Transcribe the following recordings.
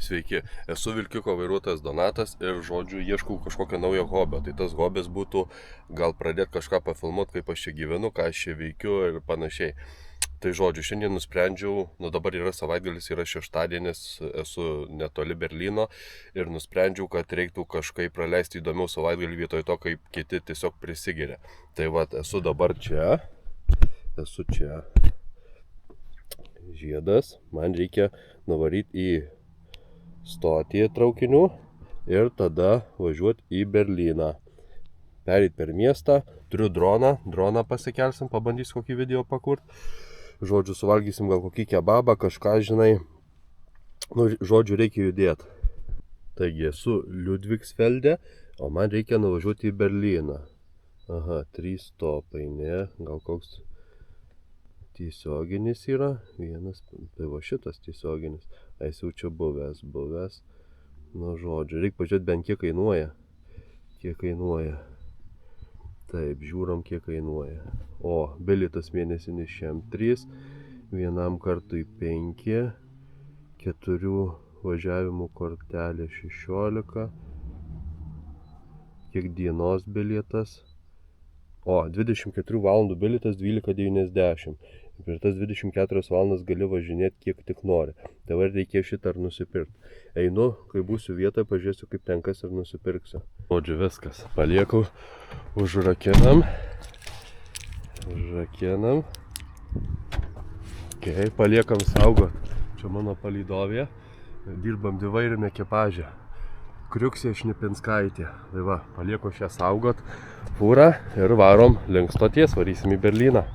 Sveiki, esu vilkiko vairuotojas Donatas ir, žodžiu, ieškau kažkokio naujo hobio. Tai tas hobis būtų gal pradėti kažką pafilmuoti, kaip aš čia gyvenu, ką aš čia veikiu ir panašiai. Tai, žodžiu, šiandien nusprendžiau, dabar yra savaitgalis, yra šeštadienis, esu netoli Berlyno ir nusprendžiau, kad reiktų kažkaip praleisti įdomiau savaitgalį vietoj to, kaip kiti tiesiog prisigeria. Tai vat, esu dabar čia, Žiedas, man reikia nuvaryti į stotį traukinių ir tada važiuoti į Berlyną. Pereit per miestą, turiu droną pasikelsim, pabandysiu kokį video pakurt. Žodžiu, suvalgysim gal kokį kebabą, kažką, žinai. Žodžiu, reikia judėti. Taigi, esu Liudvigsfelde, o man reikia nuvažiuoti į Berlyną. Aha, 3 stopai, ne, gal koks tiesioginis yra. Vienas, tai va šitas tiesioginis. Esu jau čia buvęs. Žodžiu, reikia pažiūrėti bent kiek kainuoja. Taip, žiūram kiek kainuoja. O, bilietas mėnesinis šiam 3, vienam kartui 5, 4 važiavimų kortelė 16, kiek dienos bilietas. O, 24 valandų bilietas 12,90. Per tas 24 valandas gali važinėti kiek tik nori. Dabar reikėjo šitą ar nusipirkti. Einu, kai būsiu vietoje, pažiūrėsiu kaip tenkas ir nusipirksiu. Žodžiu, viskas. Palieku, užrakinam. Okay, paliekam saugot. Čia mano palydovė. Dirbam dvivairiam ekipažė. Kriuksė Šnipinskaitė. Tai va, palieku šią saugot fūrą ir varom link stoties, varysim į Berlyną.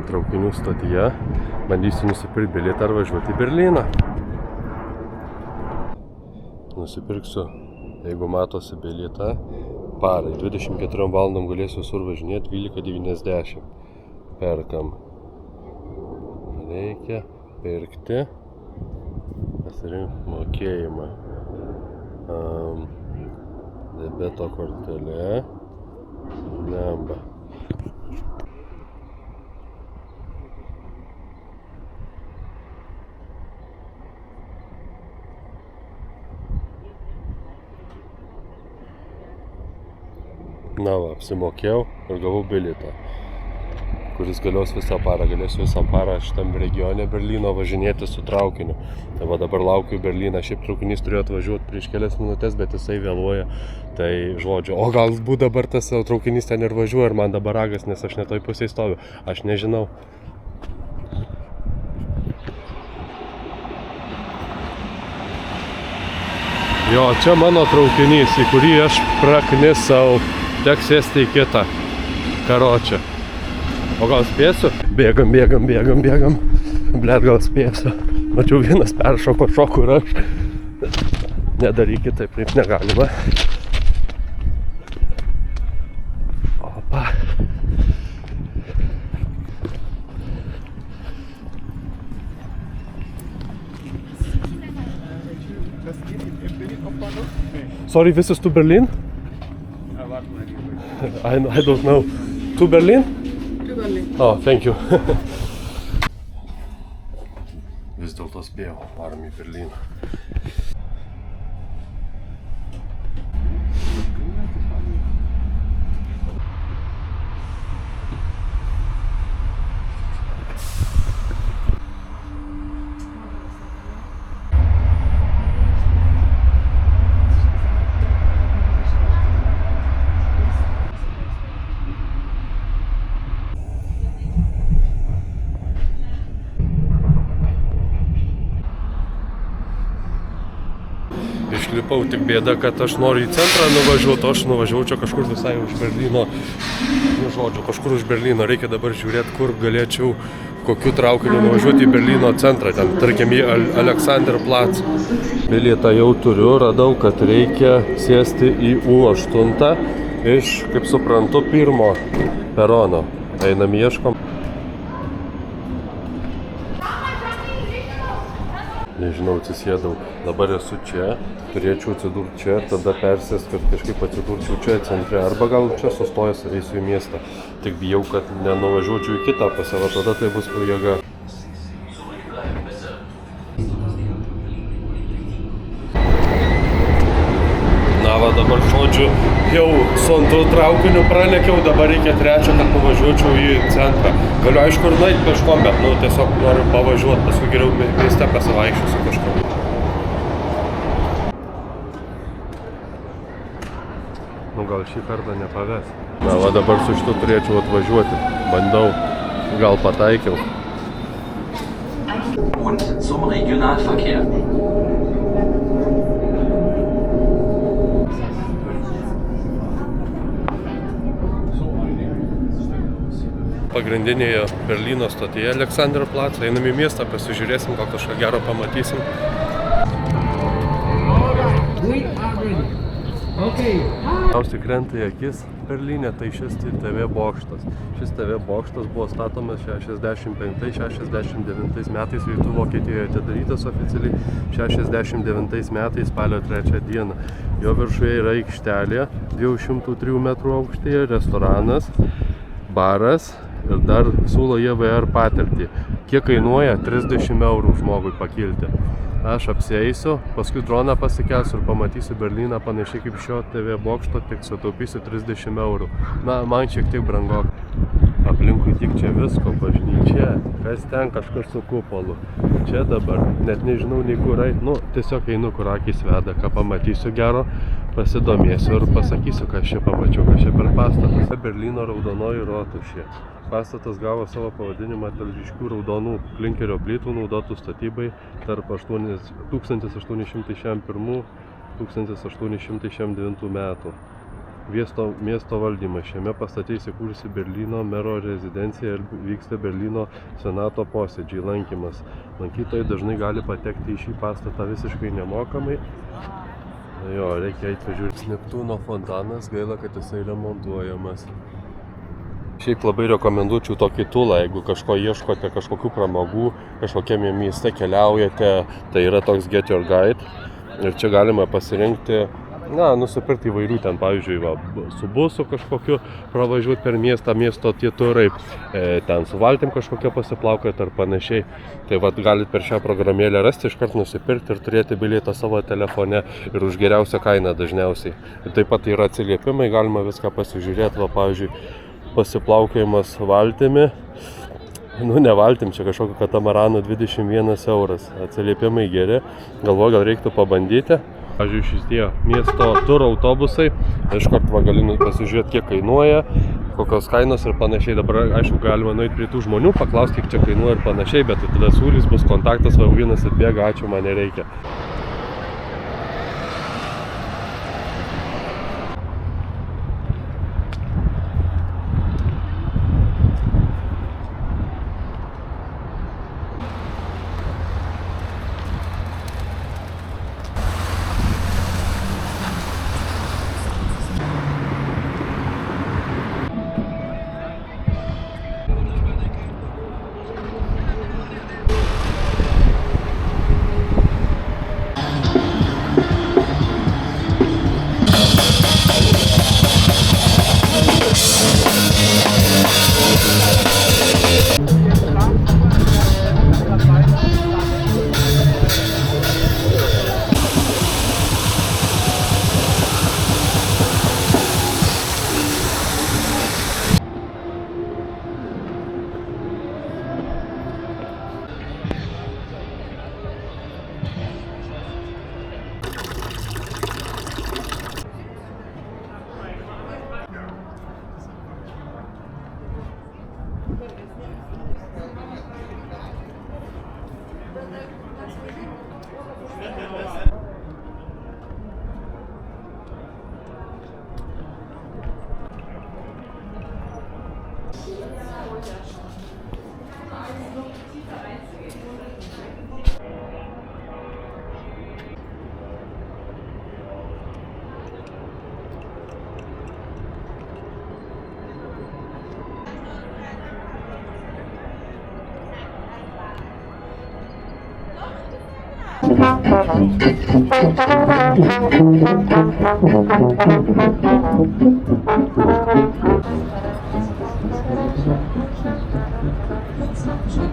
Traukinių stotyje bandysiu nusipirkti bilietą ar važiuoti į Berlyną. Nusipirksiu, jeigu matosi bilietą, parai. 24 valandom galėsiu visur važinėti 12,90. Perkam. Reikia pirkti. Pasirinkti mokėjimą. Debeto kortelė. Lemba. Na va, apsimokėjau ir gavau bilietą, kuris galios visą parą. Galėsiu visą parą šitam regione Berlyno važinėti su traukiniu. Tai va, dabar laukiu Berlyną. Šiaip traukinys turėjo atvažiuoti prieš kelias minutės, bet jisai vėluoja. Tai, žodžiu, o galbūt dabar tas traukinys ten ir važiuoja ir man dabar ragas, nes aš netoj pusėj stoviu. Aš nežinau. Jo, čia mano traukinys, į kurį aš praknisau. Teks sėsti į kitą. Karočią. O gal spėsiu? Bėgam. Blet, gal spėsiu. Mačiau, vienas peršoko šoku ir aš. Nedarykit, taip negalima. Opa. Sorry, this is to Berlin? I don't know. To Berlin? To Berlin. Oh, thank you. Vis dėlto spėjau, varom į Berlyną. Išlipau, tik bėda, kad aš noriu į centrą nuvažiuoti, aš nuvažiavau čia kažkur visai už Berlyno. Kažkur už Berlyno. Reikia dabar žiūrėti, kur galėčiau, kokiu traukiniu nuvažiuoti į Berlyno centrą. Ten, tarkim, į Alexanderplatz. Bilietą jau turiu, radau, kad reikia sėsti į U8 iš, kaip suprantu, 1 perono. Einam ieškom. Nežinau, atsisėdau. Dabar esu čia, turėčiau atsidurti čia, tada persės, kad kažkaip atsidurčiau čia centre, arba gal čia sustojęs ir eisiu į miestą. Tik bijau, kad nenuvažiuočiau į kitą pusę, va tada tai bus jėga. Na va dabar žodžiu, jau su antru traukiniu pralekiau, dabar reikia trečią, kad pavažiuočiau į centrą. Galiu aišku ir nueiti peškom, bet tiesiog noriu pavažiuoti, paskui geriau mieste pasivaikščiosiu kažkur. Gal šį kartą nepaves. Na va dabar su šitu turėčiau atvažiuoti. Bandau, gal pataikiau. Und zum Regionalverkehr. Pagrindinėje Berlyno stotyje Aleksanderplatz. Einam į miestą, pasižiūrėsim, gal kažką gero pamatysim. Dausiai krenta į akis Berlyne, tai šis TV bokštas. Šis TV bokštas buvo statomas 65-69 metais, Rytų Vokietijoje atidarytas oficialiai 69 metais spalio 3 dieną. Jo viršuje yra aikštelė 203 metrų aukštyje, restoranas, baras ir dar siūlo JVR patirtį. Kiek kainuoja? 30 eurų žmogui pakilti. Aš apsieisiu, paskui droną pasikelsiu ir pamatysiu Berlyną panašiai kaip šio TV bokšto, tik sutaupysiu 30 eurų. Na, man šiek tiek brango. Aplinkui tik čia visko, bažnyčia, kas ten kažkas su kupolu. Čia dabar, net nežinau nei kur eit, tiesiog einu kur akys veda, ką pamatysiu gero, pasidomėsiu ir pasakysiu, ką aš čia pamačiau, ką čia per pastatas. Berlyno raudonoji rotušė. Pastatas gavo savo pavadinimą dėl ryškių raudonų klinkerio plytų naudotų statybai tarp 1861–1869 metų. Miesto valdymas. Šiame pastate įsikūrusi Berlyno mero rezidencija ir vyksta Berlyno senato posėdžiai, lankymas. Lankytojai dažnai gali patekti į šį pastatą visiškai nemokamai. Jo, reikia eiti pažiūrėti. Neptūno fontanas, gaila, kad jisai remontuojamas. Šiaip labai rekomenduočiau tokį tulą, jeigu kažko ieškote, kažkokių pramogų, kažkokiame mieste keliaujate, tai yra toks Get Your Guide. Ir čia galima pasirinkti, nusipirkti įvairių ten, pavyzdžiui, su busu kažkokiu pravažiuoti per miestą, miesto tie turai, ten su valtim kažkokia pasiplaukoti ar panašiai. Tai galit per šią programėlę rasti, iškart nusipirkti ir turėti bilietą savo telefone ir už geriausią kainą dažniausiai. Ir taip pat yra atsiliepimai, galima viską pasižiūrėti, pavyzdžiui, pasiplaukėjimas valtimi, ne valtim, čia kažkokio katamarano 21 euras, atsiliepimai geri, galvoju, gal reiktų pabandyti. Pavyzdžiui, šitie miesto turo autobusai, iškart gali pasižiūrėti, kiek kainuoja, kokios kainos ir panašiai. Dabar, aišku, galima nueiti prie tų žmonių, paklausti, kiek čia kainuoja ir panašiai, bet tada siūlys bus kontaktas, vienas atbėga, ačiū, man nereikia.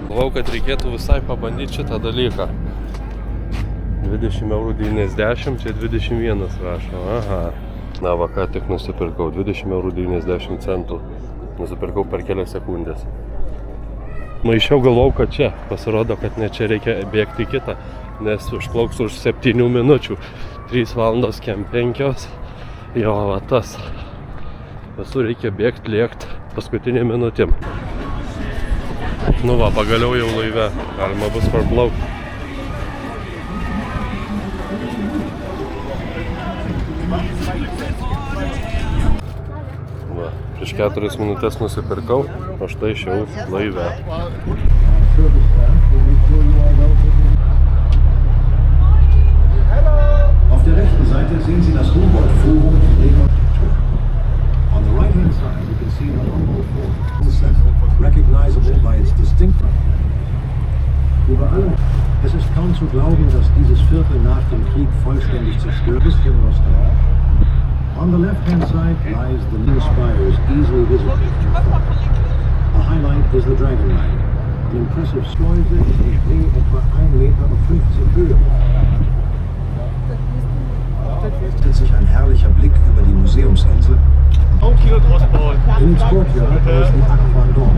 Galvau, kad reikėtų visai pabandyti šitą dalyką. 20,90 €, čia 21 rašo. Aha. Na va, ką tik nusipirkau. 20,90 €. Nusipirkau per kelias sekundės. Maišiau, galvau, kad čia. Pasirodo, kad ne čia reikia bėgti į kitą, nes užplauks už 7 minučių. 3 valandos kem 5. Jo, va tas. Visur reikia bėgti, lėkti paskutinį minutėm. Nu va, pagaliau jau laive. Galima bus parplaukti. Va, prieš 4 minutės nusipirkau, o štai jau laive. Auf der rechten Seite sehen Sie das Humboldt-Forum On the right-hand side, you can see the Humboldt-Forum, recognizable by its distinct. Überall. Es ist kaum zu glauben, dass dieses Viertel nach dem Krieg vollständig zerstört ist. On the left-hand side lies the new spires, easily visible. A highlight is the Dragon Line, an impressive Schleuse in etwa 1,50 Meter Höhe. Stellt sich ein herrlicher Blick über die Museumsinsel. In its courtyard is the Aquadom,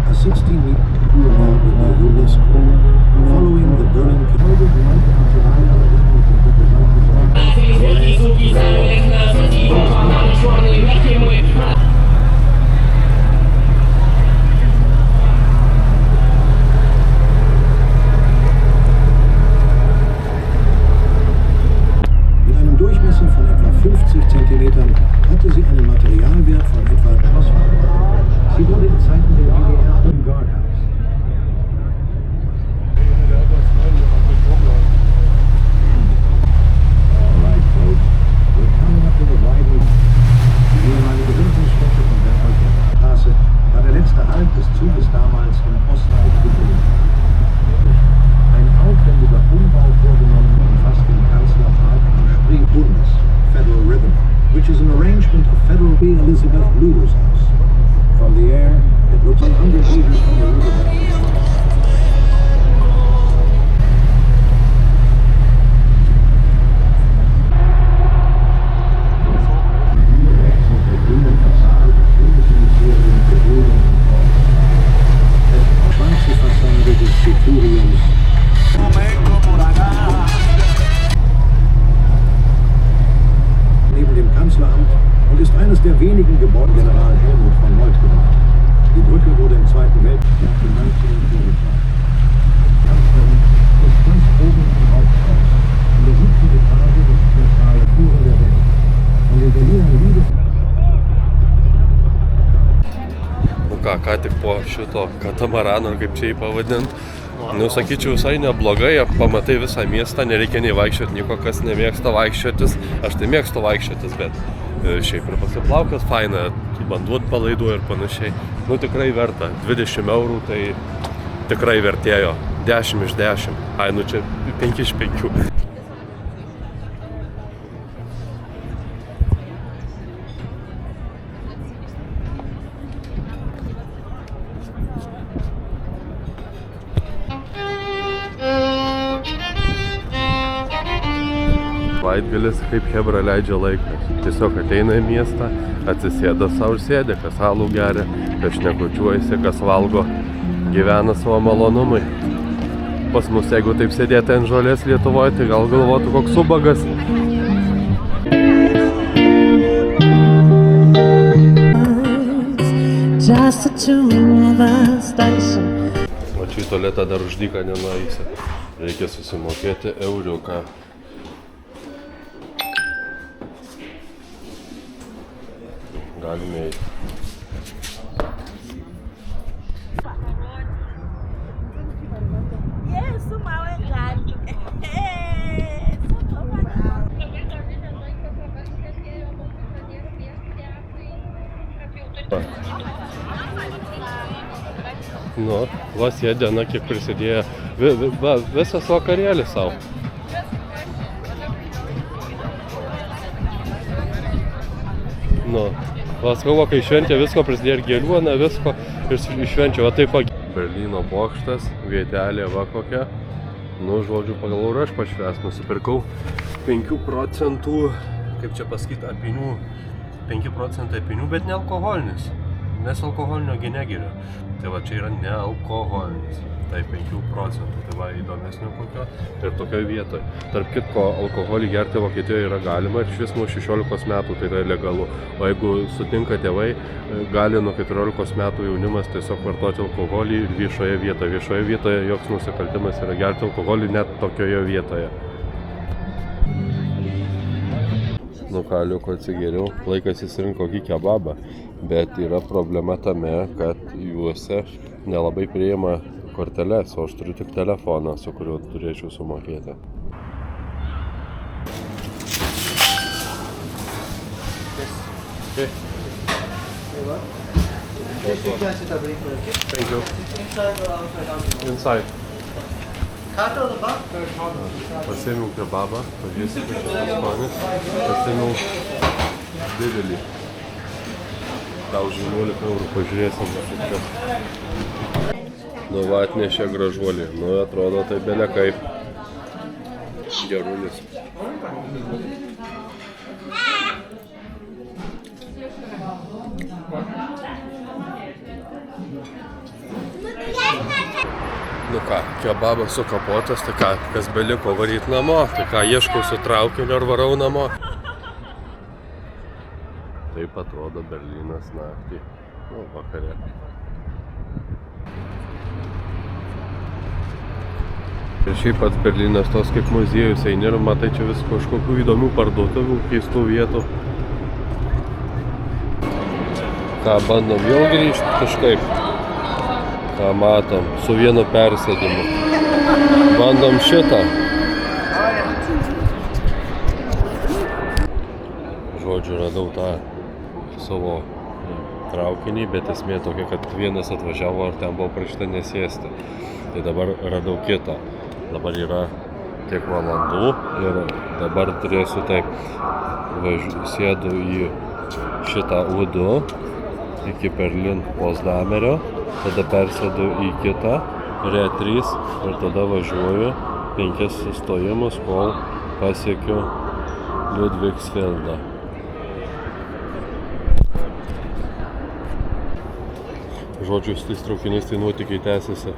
a 16-meter marble by UNESCO. Following the Berlin Mit einem Durchmesser von etwa 50 Zentimetern hatte sie einen Materialwert von etwa 3. Sie wurde in Zeiten der DDR im Guardhouse. Die ehemalige Wirkungsstätte von Berthold Straße war der letzte Halt des Zuges damals im Ostteil Berlin. Ein aufwendiger Umbau vorgenommen umfasst den Kanzlerpark am Springbundes, Federal Ribbon, which is an arrangement of Federal B. Elizabeth Luder's house. From the air, it looks 180 from the river. Neben dem Kanzleramt und ist eines der wenigen Gebäude General Helmut von Moltke gebaut. Die Brücke wurde im Zweiten Weltkrieg für 19 gebaut. Die Kanzlerin ist ganz oben im Haupthaus. In der 7. Etage ist der Saal Führer der Welt. Und in Berliner Liebes... Nu ką tik po šito katamarano, kaip čia jį pavadint, nu sakyčiau visai neblogai, pamatai visą miestą, nereikia nei vaikščioti, nieko kas nemėgsta vaikščiotis, aš tai mėgstu vaikščiotis, bet šiaip ir pasiplaukas faina, banduot palaidų ir panašiai, nu tikrai verta, 20 €, tai tikrai vertėjo, 10 iš 10, ai nu čia 5 iš 5. Savaitgalis kaip chebra leidžia laiką. Tiesiog ateina į miestą, atsisėda savo ir sėdi, kas alų geria, kas šnekučiuojasi, kas valgo, gyvena savo malonumui. Pas mus, jeigu taip sėdėti ant žolės Lietuvoje, tai gal galvotų koks ubagas. O čia į tualetą dar už dyką nenueisi. Reikia susimokėti euriuką. Galime eiti. Nu, va sėdė, na kiek prisidėjo, visas vakarėlis savo. Nu, Vaskavo, kai šventė visko, prasidėjo ir gėlių, na visko, ir švenčia, va taip. Berlyno bokštas, vietelė va kokia. Nu, žodžiu, pagalvojau, aš pašvęs, nusipirkau 5%, kaip čia pasakyti, apinių, 5% apinių, bet ne alkoholinis, nes alkoholinio gi negeriu. Tai va, čia yra ne alkoholinis, tai 5%, tai va, įdomesnio kokio ir tokioje vietoje. Tarp kitko, alkoholį gerti Vokietijoje yra galima ir šis nuo 16 metų tai yra legalu. O jeigu sutinka tėvai, gali nuo 14 metų jaunimas tiesiog vartoti alkoholį ir viešoje vietoje. Viešoje vietoje joks nusikaltimas yra gerti alkoholį net tokioje vietoje. Nu ką, liuko atsigėriau, laikas įsirinkti kokį kebabą, bet yra problema tame, kad juose nelabai priima korteles, o aš turiu tik telefoną, su kuriuo turėčiau sumokėti. Thank you. Inside. Pasėmiau kebabą, pažiūrėsiu, kaip čia skonis. Pasėmiau didelį. Tau už 11 eurų pažiūrėsim, kaip čia. Nu va, atnešė gražuolį. Nu, atrodo, tai belė kaip gerulis. Nu ką, kebabas sukapotas, tai ką, kas beliko varyt namo, tai ką, ieškau su traukiniu ar varau namo. Taip atrodo Berlynas naktį, nu, vakare. Ir šiaip pats Berlynas tos kaip muziejus eini ir matai čia vis kažkokių įdomių parduotuvių, keistų vietų. Ką, bandom vėl grįžti kažkaip? Ką matom, su vienu persėdimu. Bandom šitą. Žodžiu, radau tą savo traukinį, bet esmė tokia, kad vienas atvažiavo ir ten buvo parašyta nesėsti. Tai dabar radau kitą. Dabar yra tiek valandų ir dabar turėsiu taip. Sėdu į šitą U2 iki Berlin Potsdamerio. Tada persėdu į kitą, R3 ir tada važiuoju 5 sustojimus, kol pasiekiu Ludwigsfeldą. Žodžiu, su tais traukiniais tai nuotykiai tęsiasi.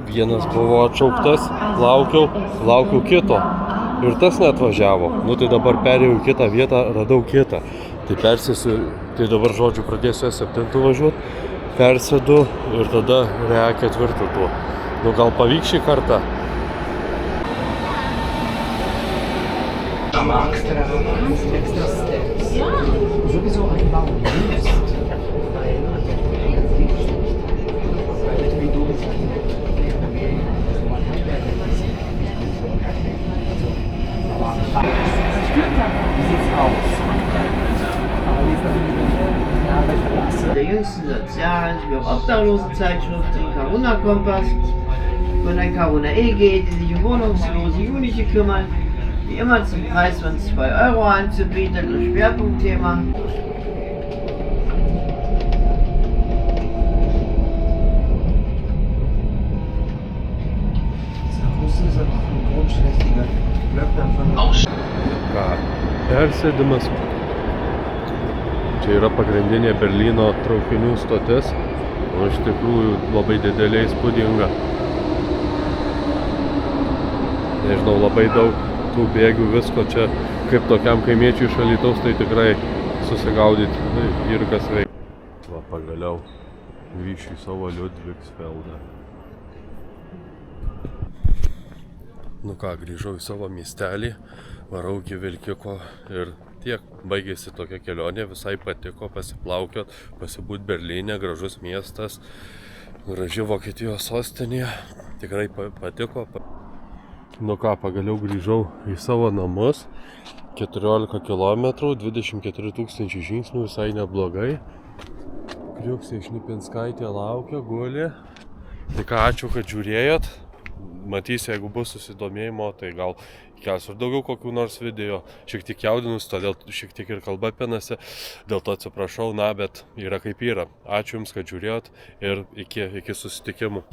Vienas buvo atšauktas, laukiau kito ir tas neatvažiavo. Nu tai dabar perėjau į kitą vietą, radau kitą. Tai persėsiu, tai dabar žodžiu pradėsiu S7 važiuoti. Persėdu ir tada R4 tuo. Nu gal pavyks šį kartą? Der jüngsten Sozialen, wie auch Obdachlosenzeitschrift, den Caruna-Kompass, von der Caruna EG, die sich um wohnungslose Jugendliche kümmern, wie immer zum Preis von 2 € anzubieten, das Schwerpunktthema. Ką, persėdimas. Čia yra pagrindinė Berlyno traukinių stotis, o iš tikrųjų labai didelė įspūdinga. Nežinau, labai daug tų bėgių, visko čia, kaip tokiam kaimiečiui iš Alytaus, tai tikrai susigaudyti ir kas veikia. Va, pagaliau grįšiu į savo Ludwigsfeldą. Nu ką, grįžau į savo miestelį, varau iki Vilkiko ir tiek. Baigėsi tokia kelionė, visai patiko pasiplaukiot, pasibūt Berlyne, gražus miestas, graži Vokietijos sostinė, tikrai patiko. Nu ką, pagaliau grįžau į savo namus, 14 km, 24 000 žingsnių, visai neblogai. Kriuksė Šnipinskaitė laukia, guli. Tai ką, ačiū, kad žiūrėjot. matysiu, jeigu bus susidomėjimo, tai gal kelsiu ir daugiau kokių nors video. Šiek tiek jaudinus, todėl šiek tiek ir kalba pinasi, dėl to atsiprašau, bet yra kaip yra. Ačiū Jums, kad žiūrėjot ir iki susitikimų.